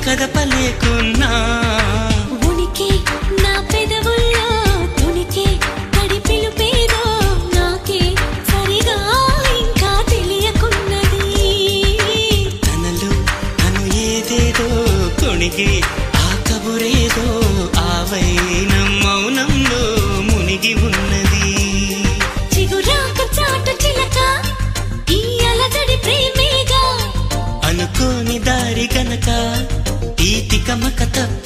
కదపలేకున్నా ఉనికి నా పెదవుల్లో తునికి తడి పిలుపేదో నాకే సరిగా ఇంకా తెలియకున్నది తనలో తను ఏదేదో కొణిగి ఆ కబురేదో ఆవైనం మౌనంలో మునిగి ఉన్నది చిగురాకు చాటు చిలక ఈ అలజడి ప్రేమేగా అనుకోని దారి గనక ఈ తికమక తప్ప